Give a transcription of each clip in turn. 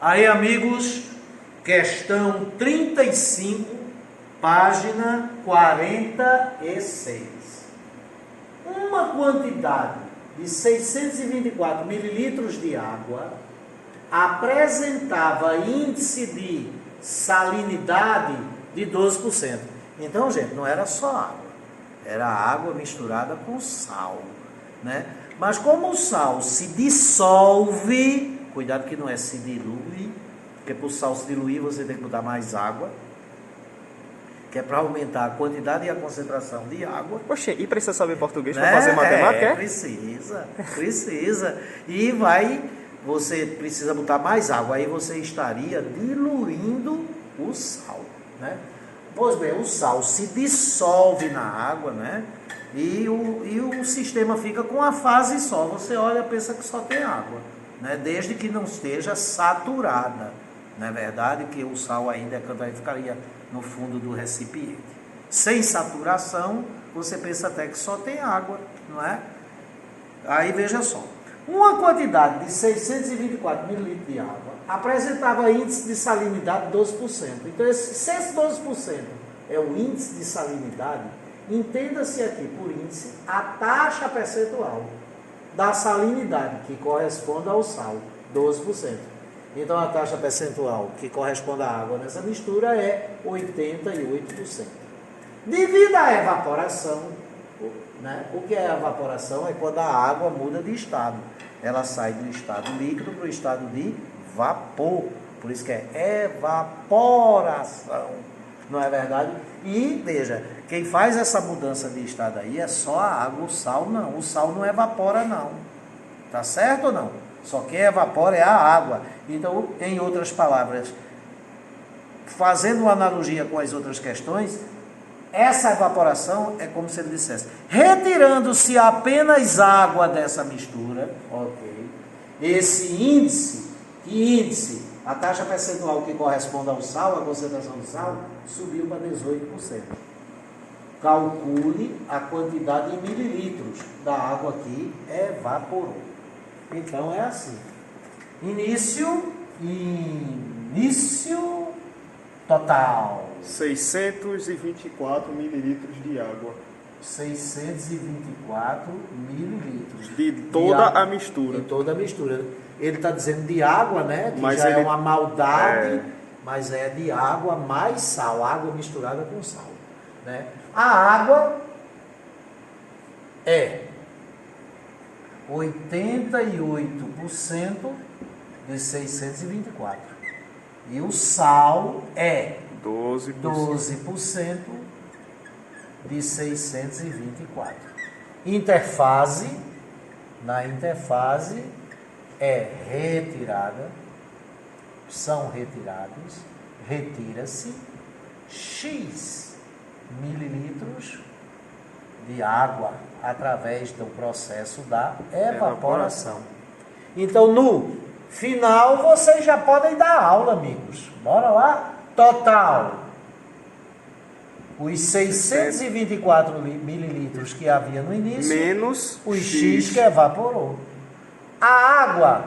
Aí, amigos, questão 35, página 46. Uma quantidade de 624 mililitros de água apresentava índice de salinidade de 12%. Então, gente, não era só água, era água misturada com sal, né? Mas como o sal se dissolve, cuidado que não é se dilui, porque para o sal se diluir você tem que botar mais água, que é para aumentar a quantidade e a concentração de água. Poxa, e precisa saber português para fazer matemática? Precisa. E você precisa botar mais água, aí você estaria diluindo o sal, né? Pois bem, o sal se dissolve na água, né? E o sistema fica com a fase só. Você olha e pensa que só tem água, né? Desde que não esteja saturada. Não é verdade que o sal ainda ficaria no fundo do recipiente. Sem saturação, você pensa até que só tem água, não é? Aí veja só. Uma quantidade de 624 mililitros de água apresentava índice de salinidade de 12%. Então, se esse 12% é o índice de salinidade, entenda-se aqui por índice a taxa percentual da salinidade, que corresponde ao sal, 12%. Então, a taxa percentual que corresponde à água nessa mistura é 88%. Devido à evaporação, né? O que é a evaporação? É quando a água muda de estado. Ela sai do estado líquido para o estado de vapor. Por isso que é evaporação. Não é verdade? E, veja, quem faz essa mudança de estado aí é só a água, o sal não. O sal não evapora, não. Tá certo ou não? Só quem evapora é a água. Então, em outras palavras, fazendo uma analogia com as outras questões, essa evaporação é como se ele dissesse: retirando-se apenas água dessa mistura, ok? Esse índice, que índice? A taxa percentual que corresponde ao sal, a concentração do sal, subiu para 18%. Calcule a quantidade em mililitros da água que evaporou. Então é assim. Início total. 624 mililitros de água. 624 mililitros. De toda a mistura. De toda a mistura. Ele está dizendo de água, né? Que mas já é uma maldade, mas é de água mais sal. Água misturada com sal, né? A água é 88% de 624. E o sal é 12% de 624. Interfase, na interfase é retirada, são retirados, retira-se X mililitros de água através do processo da evaporação. Então, no final, vocês já podem dar aula, amigos. Bora lá? Total. Os 624 mililitros que havia no início, menos o X que evaporou. A água,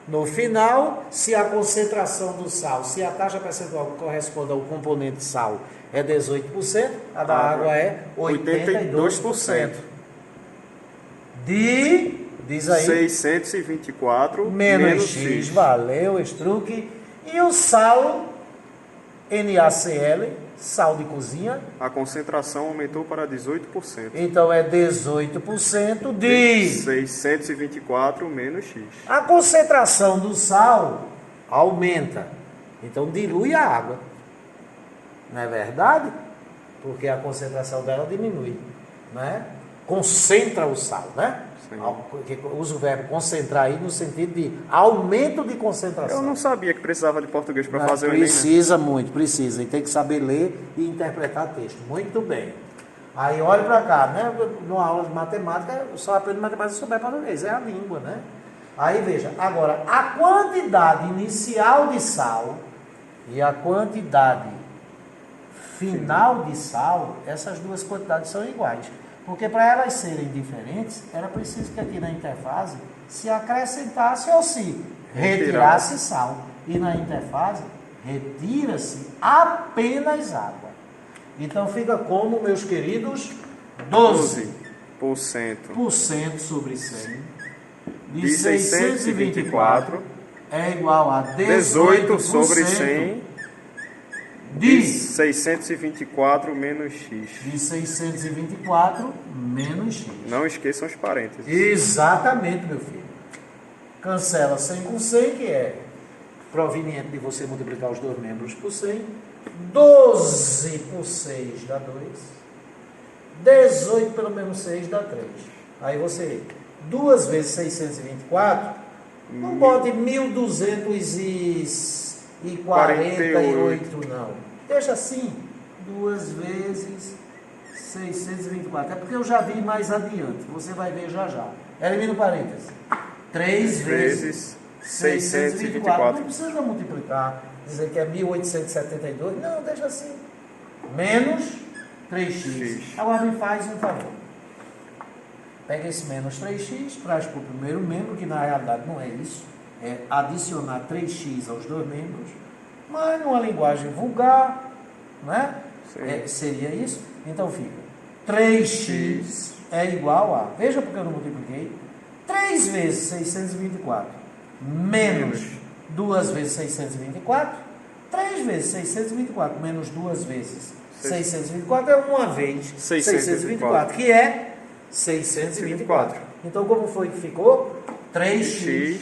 no final, se a concentração do sal, se a taxa percentual que corresponde ao componente sal é 18%, a da água é 82%. Diz aí, 624 menos X. Valeu, Struck. E o sal, NaCl, sal de cozinha. A concentração aumentou para 18%. Então é 18% de 624 menos X. A concentração do sal aumenta. Então dilui a água. Não é verdade? Porque a concentração dela diminui, né? Concentra o sal, né? Usa o verbo concentrar aí no sentido de aumento de concentração. Eu não sabia que precisava de português para fazer o Enem. Precisa muito, precisa. E tem que saber ler e interpretar texto. Muito bem. Aí olha para cá, né? Numa aula de matemática, só aprende matemática se souber português. É a língua, né? Aí veja, agora, a quantidade inicial de sal e a quantidade final de sal, essas duas quantidades são iguais. Porque para elas serem diferentes, era preciso que aqui na interfase se acrescentasse ou se retirar-se sal. E na interfase, retira-se apenas água. Então fica como, meus queridos, 12% sobre 100 de 624 é igual a 18 sobre 100 de 624 menos x. De 624 menos x. Não esqueçam os parênteses. Exatamente, meu filho. Cancela 100 com 100, que é proveniente de você multiplicar os dois membros por 100. 12 por 6 dá 2. 18 pelo menos 6 dá 3. Aí você, 2 vezes 624, não bote 1248, não. Deixa assim, 2 vezes 624. É porque eu já vi mais adiante. Você vai ver já já. Elimina o parênteses. 3 vezes 624. Não precisa multiplicar. Dizer que é 1872. Não, deixa assim. Menos 3x. Agora me faz um favor. Pega esse menos 3x, traz para o primeiro membro, que na realidade não é isso. É adicionar 3x aos dois membros. Mas numa linguagem vulgar, né? Seria isso. Então fica 3x é igual a... Veja porque eu não multipliquei. 3 vezes 624 menos 2 vezes 624. 3 vezes 624 menos 2 vezes 624 é uma vez 624, que é 624. Então, como foi que ficou? 3x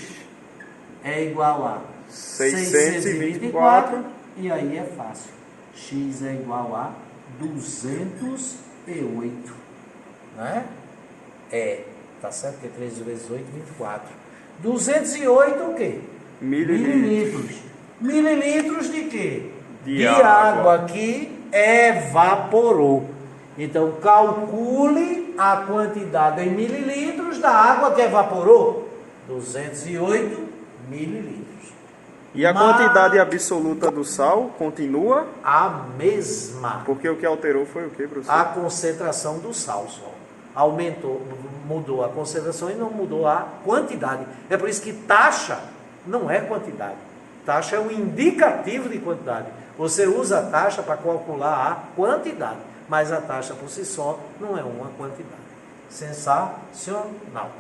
é igual a 624, e aí é fácil. X é igual a 208, né? Tá certo? Que é 3 vezes 8, 24. 208 o quê? Mililitros. Mililitros de quê? De água que evaporou. Então, calcule a quantidade em mililitros da água que evaporou. 208 mililitros. E a quantidade absoluta do sal continua? A mesma. Porque o que alterou foi o quê, professor? A concentração do sal só. Aumentou, mudou a concentração e não mudou a quantidade. É por isso que taxa não é quantidade. Taxa é um indicativo de quantidade. Você usa a taxa para calcular a quantidade, mas a taxa por si só não é uma quantidade. Sensacional.